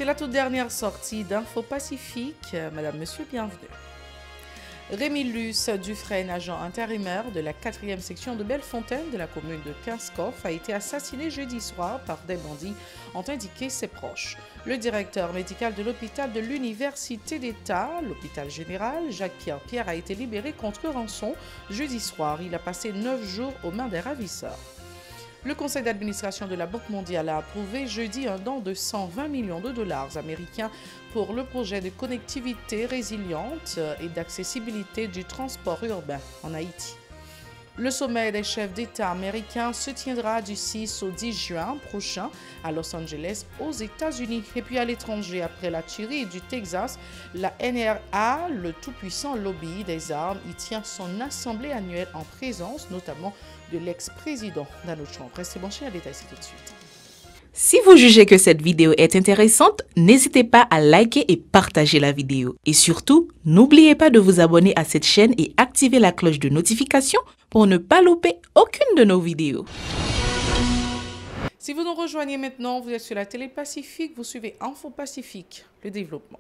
la toute dernière sortie d'Info Pacifique. Madame, Monsieur, bienvenue. Rémi Luce Dufresne, agent intérimaire de la 4e section de Bellefontaine de la commune de Kinskov, a été assassiné jeudi soir par des bandits, ont indiqué ses proches. Le directeur médical de l'hôpital de l'Université d'État, l'hôpital général, Jacques Pierre, a été libéré contre rançon jeudi soir. Il a passé 9 jours aux mains des ravisseurs. Le conseil d'administration de la Banque mondiale a approuvé jeudi un don de 120 millions de dollars américains pour le projet de connectivité résiliente et d'accessibilité du transport urbain en Haïti. Le sommet des chefs d'État américains se tiendra du 6 au 10 juin prochain à Los Angeles, aux États-Unis. Et puis à l'étranger, après la Tuerie et du Texas, la NRA, le tout-puissant lobby des armes, y tient son assemblée annuelle en présence notamment de l'ex-président Donald Trump. Restez branchés, à détail, c'est tout de suite. Si vous jugez que cette vidéo est intéressante, n'hésitez pas à liker et partager la vidéo. Et surtout, n'oubliez pas de vous abonner à cette chaîne et activer la cloche de notification pour ne pas louper aucune de nos vidéos. Si vous nous rejoignez maintenant, vous êtes sur la télé Pacifique, vous suivez Info Pacifique, le développement.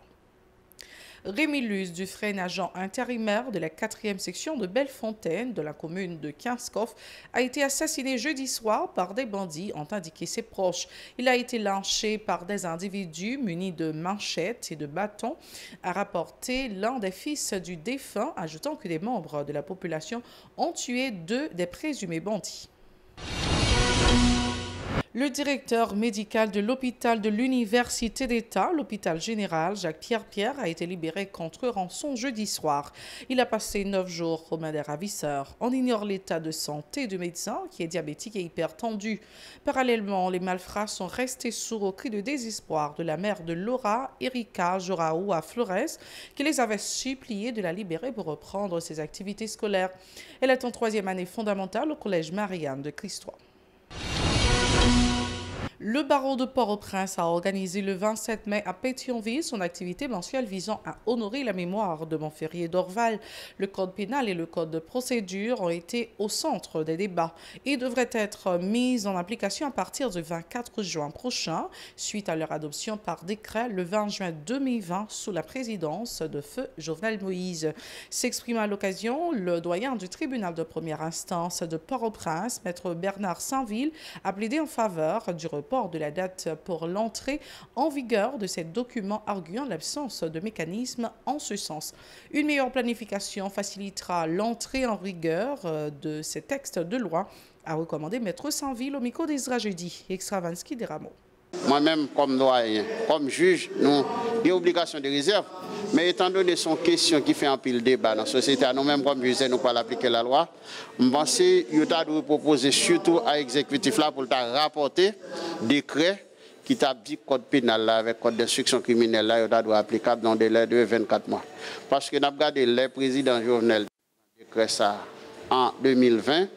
Rémi Luce Dufresne, agent intérimaire de la 4e section de Bellefontaine de la commune de Kinskov, a été assassiné jeudi soir par des bandits, ont indiqué ses proches. Il a été lynché par des individus munis de manchettes et de bâtons, a rapporté l'un des fils du défunt, ajoutant que des membres de la population ont tué 2 des présumés bandits. Le directeur médical de l'hôpital de l'Université d'État, l'hôpital général, Jacques Pierre, a été libéré contre rançon jeudi soir. Il a passé 9 jours aux mains des ravisseurs. On ignore l'état de santé du médecin, qui est diabétique et hypertendu. Parallèlement, les malfrats sont restés sourds au cri de désespoir de la mère de Laura, Erika Joraou à Flores, qui les avait suppliés de la libérer pour reprendre ses activités scolaires. Elle est en 3e année fondamentale au collège Marianne de Christois. Le barreau de Port-au-Prince a organisé le 27 mai à Pétionville son activité mensuelle visant à honorer la mémoire de Montferrier d'Orval. Le code pénal et le code de procédure ont été au centre des débats et devraient être mis en application à partir du 24 juin prochain, suite à leur adoption par décret le 20 juin 2020 sous la présidence de feu Jovenel Moïse. S'exprime à l'occasion, le doyen du tribunal de première instance de Port-au-Prince, maître Bernard Saint-Ville, a plaidé en faveur du report de la date pour l'entrée en vigueur de ces documents, arguant l'absence de mécanisme en ce sens. Une meilleure planification facilitera l'entrée en vigueur de ces textes de loi, a recommandé maître Saint-Ville au micro d'Isra Jeudi et Extravansky des Rameaux. Moi-même, comme doyen, comme juge, nous avons des obligations de réserve. Mais étant donné son question qui fait un pile débat dans la société, nous-mêmes, comme juge, nous ne pouvons pas appliquer la loi. Je pense qu'il doit proposer surtout à l'exécutif là pour rapporter décret qui t'a dit code pénal là, avec code d'instruction criminelle là, il doit être applicable dans des délai de 24 mois. Parce que nous avons regardé le président Jovenel décret ça en 2020,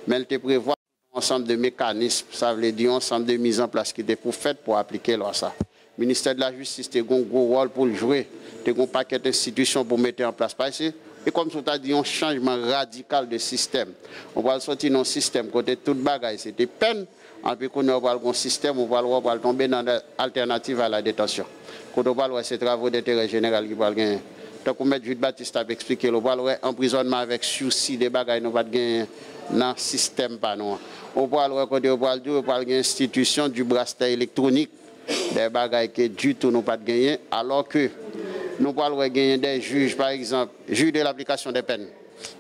mais il te prévoit ensemble de mécanismes, ça veut dire ensemble de mise en place qui était pour fait pour appliquer loi ça. Le ministère de la Justice a un gros rôle pour le jouer, il a un paquet d'institutions pour mettre en place. Parce que, et comme tu as dit, un changement radical de système. On va sortir dans un système côté toute bagaille, c'était peine. En plus, on va un système, on va tomber dans l'alternative à la détention. Quand on va ces travaux d'intérêt général qui vont gagner. Donc, on met Jude Baptiste a expliqué, on va emprisonnement avec sursis des bagailles, nous va gagner dans le système. On va une institution du bracelet électronique, des bagailles que du tout nous pas gagner, alors que nous allons gagner des juges, par exemple, juges de l'application des peines.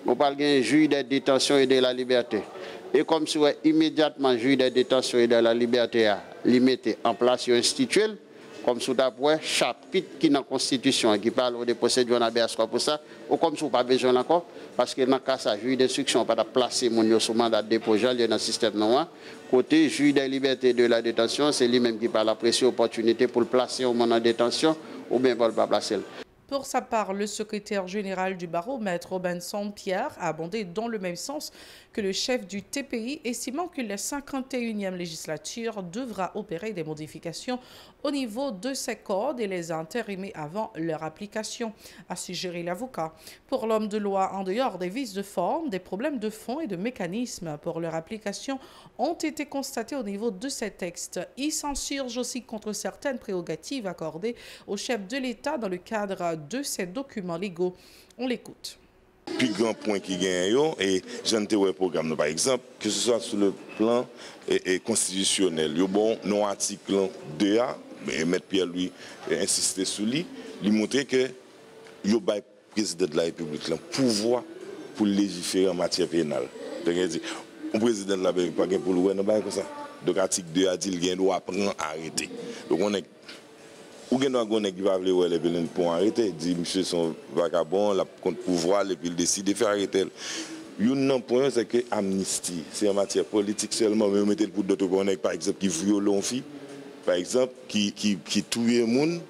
Nous allons gagner juges de détention et de la liberté. Et comme si immédiatement juge de détention et de la liberté à mettre en place institué, comme sous d'après chapitre qui est dans la Constitution qui parle des procédures en ABS pour ça, ou comme sous pas besoin encore, parce que dans le cas de juge d'instruction, pas placer mon sous mandat de dépôt dans le système non. Côté juge de liberté de la détention, c'est lui-même qui parle apprécier l'opportunité pour le placer au moment de détention ou bien pour ne pas placer. Pour sa part, le secrétaire général du barreau, maître Robinson Pierre, a abondé dans le même sens que le chef du TPI, estimant que la 51e législature devra opérer des modifications au niveau de ces codes et les a entérimés avant leur application, a suggéré l'avocat. Pour l'homme de loi, en dehors des vices de forme, des problèmes de fond et de mécanismes pour leur application ont été constatés au niveau de ces textes. Il s'insurge aussi contre certaines prérogatives accordées au chef de l'État dans le cadre de ces documents légaux. On l'écoute. Plus grand point qui gagne, et j'en ai un programme, par exemple, que ce soit sur le plan constitutionnel. Bon, non article 2A, mais M. Pierre-Louis insisté sur lui, lui montrer que le président de la République a pouvoir pour légiférer en matière pénale. Donc, le président de la République n'a pas pour le faire comme ça. Donc, l'article 2A dit qu'il doit prendre arrêter. Donc, on est. Ou bien on qui va vouloir les pelins pour arrêter, dit monsieur son vagabond, la contre pouvoir et puis il décide de faire arrêter. Un point c'est que amnistie, c'est en matière politique seulement, mais on mettait pour d'autres connects par exemple qui violent une fille, par exemple qui tue un monde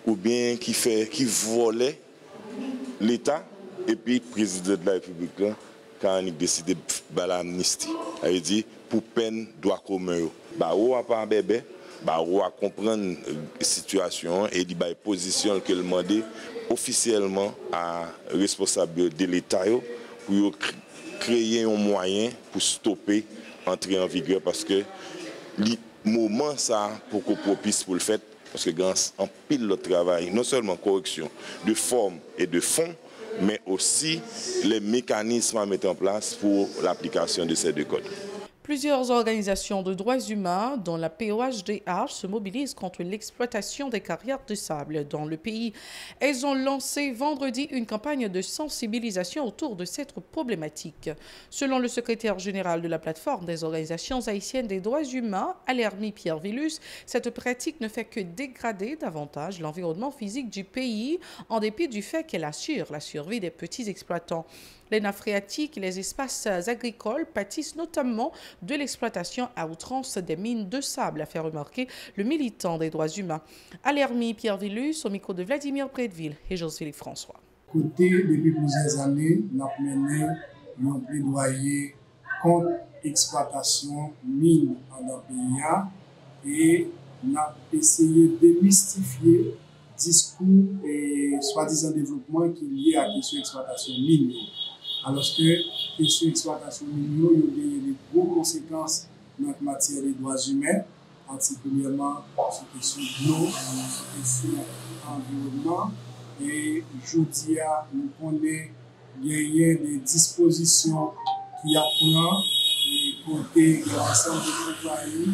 ou bien qui volait l'État et puis le président de la République là quand il décide de faire l'amnistie. Ça veut dire pour peine droit commun. Bah on va pas bébé. On va comprendre la situation et il va position que demandé officiellement à responsable de l'État pour créer un moyen pour stopper l'entrée en vigueur parce que le moment ça pour qu'on propice pour le fait parce que grâce en pile le travail non seulement correction de forme et de fond mais aussi les mécanismes à mettre en place pour l'application de ces deux codes. Plusieurs organisations de droits humains, dont la POHDH, se mobilisent contre l'exploitation des carrières de sable dans le pays. Elles ont lancé vendredi une campagne de sensibilisation autour de cette problématique. Selon le secrétaire général de la plateforme des organisations haïtiennes des droits humains, Alermi Pierre Villus, cette pratique ne fait que dégrader davantage l'environnement physique du pays, en dépit du fait qu'elle assure la survie des petits exploitants. Les nappes phréatiques et les espaces agricoles pâtissent notamment de l'exploitation à outrance des mines de sable, a fait remarquer le militant des droits humains. Alermi Pierre Villus, au micro de Vladimir Prédeville et José-Philippe François. Côté, depuis plusieurs années, nous avons mené un plaidoyer contre l'exploitation mine dans le pays et nous avons essayé de démystifier discours et soi-disant développement qui est lié à la question de l'exploitation mine. Alors que la question de l'exploitation minière a des grosses conséquences dans la matière des droits humains, particulièrement sur la question de l'eau, sur la question de l'environnement. Et aujourd'hui, nous connaissons des dispositions qui apprennent et côté l'ensemble des employés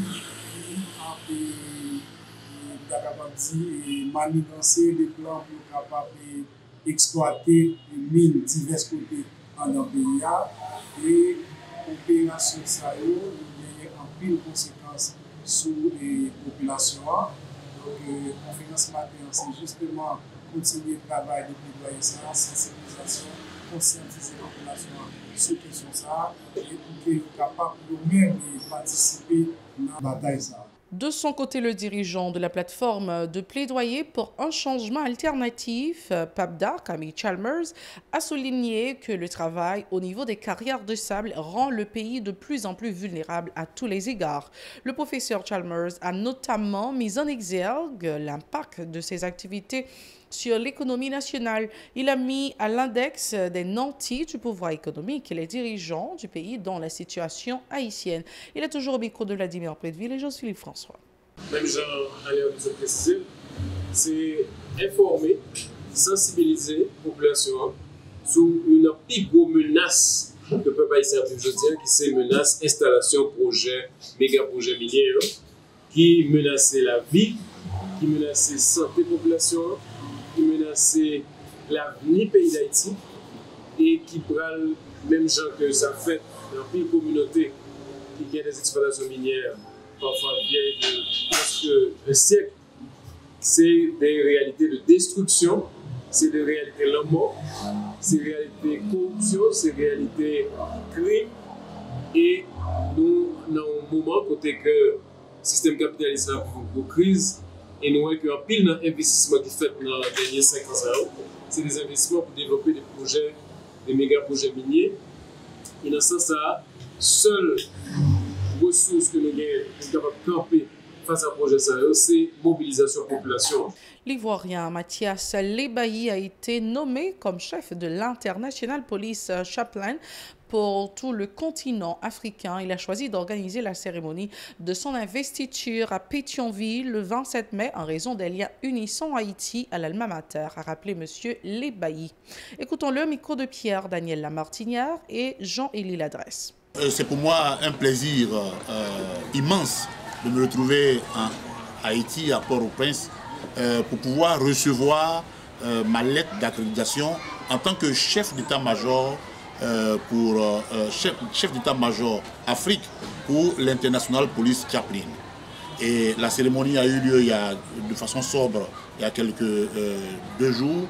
qui sont capables de manigancer les plans pour capables d'exploiter les mines divers côtés dans le pays. Et l'opération ça a en pile conséquences sur les populations. Donc, la conférence matin, c'est justement continuer le travail de plaidoyer ça, sensibilisation, conscientiser la population sur ces questions-là et pour qu'ils soient capables eux-mêmes de participer dans la bataille. De son côté, le dirigeant de la plateforme de plaidoyer pour un changement alternatif, PAPDA, Camille Chalmers, a souligné que le travail au niveau des carrières de sable rend le pays de plus en plus vulnérable à tous les égards. Le professeur Chalmers a notamment mis en exergue l'impact de ces activités sur l'économie nationale. Il a mis à l'index des nantis du pouvoir économique les dirigeants du pays dans la situation haïtienne. Il est toujours au micro de Vladimir Prédeville et José-Philippe François. Même Jean allait vous préciser, c'est informer, sensibiliser la population sur une plus grosse menace que le peuple haïtien aujourd'hui, qui c'est menace installation projet, méga projet minier, qui menace la vie, qui menace la santé de la population, qui menace l'avenir du pays d'Haïti et qui prend même gens que ça fait dans une communauté qui a des exploitations minières parfois vieilles de presque un siècle. C'est des réalités de destruction, c'est des réalités de mort, c'est des réalités de corruption, c'est des réalités de crime. Et nous, dans un moment côté que le système capitaliste a une crise, et nous voyons qu'un pile d'investissements qui fait dans les derniers 5 ans, c'est des investissements pour développer des projets, des méga projets miniers. Et dans ce sens, seule ressource que nous avons capable de camper face à projet sérieux, c'est mobilisation population. L'Ivoirien Mathias Lebailly a été nommé comme chef de l'International Police Chaplain pour tout le continent africain. Il a choisi d'organiser la cérémonie de son investiture à Pétionville le 27 mai en raison des liens unissant Haïti à l'Alma Mater, a rappelé M. Lebailly. Écoutons le micro de Pierre-Daniel Lamartinière et Jean-Élie Ladresse. C'est pour moi un plaisir immense de me retrouver en Haïti, à Port-au-Prince, pour pouvoir recevoir ma lettre d'accréditation en tant que chef d'état-major chef d'état-major Afrique pour l'International Police Chaplain. Et la cérémonie a eu lieu de façon sobre il y a quelques 2 jours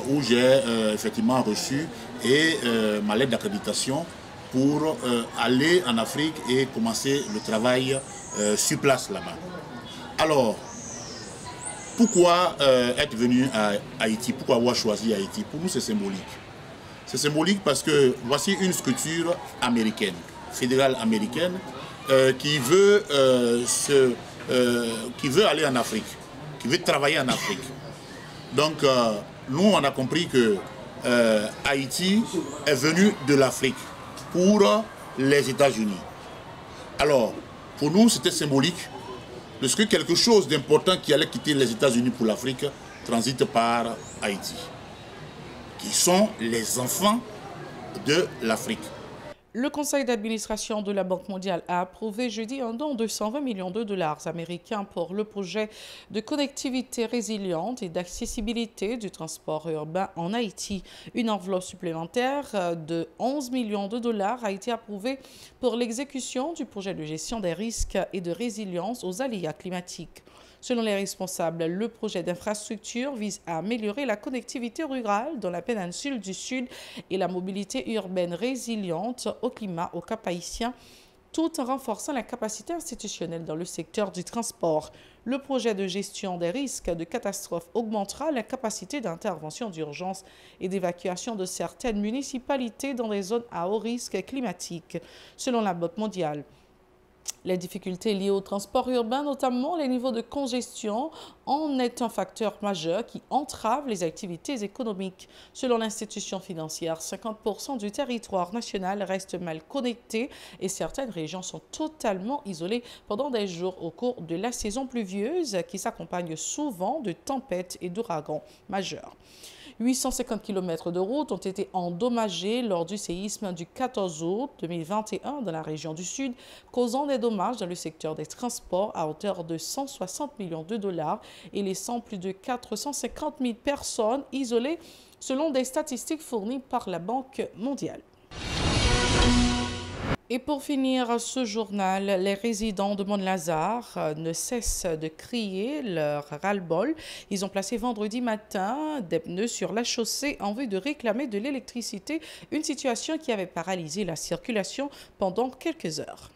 où j'ai effectivement reçu ma lettre d'accréditation pour aller en Afrique et commencer le travail sur place là-bas. Alors, pourquoi être venu à Haïti? Pourquoi avoir choisi Haïti? Pour nous, c'est symbolique. C'est symbolique parce que voici une structure américaine, fédérale américaine, qui veut aller en Afrique, qui veut travailler en Afrique. Donc, nous, on a compris que Haïti est venu de l'Afrique pour les États-Unis. Alors, pour nous, c'était symbolique, parce que quelque chose d'important qui allait quitter les États-Unis pour l'Afrique transite par Haïti, qui sont les enfants de l'Afrique. Le conseil d'administration de la Banque mondiale a approuvé jeudi un don de 120 millions de dollars américains pour le projet de connectivité résiliente et d'accessibilité du transport urbain en Haïti. Une enveloppe supplémentaire de 11 millions de dollars a été approuvée pour l'exécution du projet de gestion des risques et de résilience aux aléas climatiques. Selon les responsables, le projet d'infrastructure vise à améliorer la connectivité rurale dans la péninsule du Sud et la mobilité urbaine résiliente au climat au Cap-Haïtien, tout en renforçant la capacité institutionnelle dans le secteur du transport. Le projet de gestion des risques de catastrophe augmentera la capacité d'intervention d'urgence et d'évacuation de certaines municipalités dans des zones à haut risque climatique, selon la Banque mondiale. Les difficultés liées au transport urbain, notamment les niveaux de congestion, en est un facteur majeur qui entrave les activités économiques. Selon l'institution financière, 50% du territoire national reste mal connecté et certaines régions sont totalement isolées pendant des jours au cours de la saison pluvieuse qui s'accompagne souvent de tempêtes et d'ouragans majeurs. 850 km de routes ont été endommagés lors du séisme du 14 août 2021 dans la région du Sud, causant des dommages dans le secteur des transports à hauteur de 160 millions de dollars et laissant plus de 450 000 personnes isolées selon des statistiques fournies par la Banque mondiale. Et pour finir ce journal, les résidents de Mont-Lazare ne cessent de crier leur ras-le-bol. Ils ont placé vendredi matin des pneus sur la chaussée en vue de réclamer de l'électricité, une situation qui avait paralysé la circulation pendant quelques heures.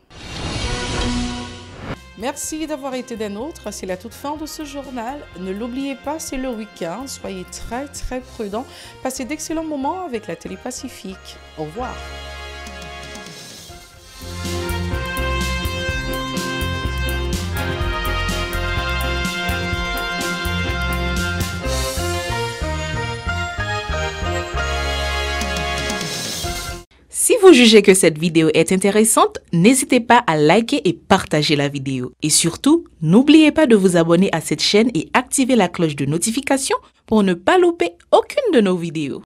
Merci d'avoir été des nôtres. C'est la toute fin de ce journal. Ne l'oubliez pas, c'est le week-end. Soyez très prudents. Passez d'excellents moments avec la Télé Pacifique. Au revoir. Si vous jugez que cette vidéo est intéressante, n'hésitez pas à liker et partager la vidéo. Et surtout, n'oubliez pas de vous abonner à cette chaîne et activer la cloche de notification pour ne pas louper aucune de nos vidéos.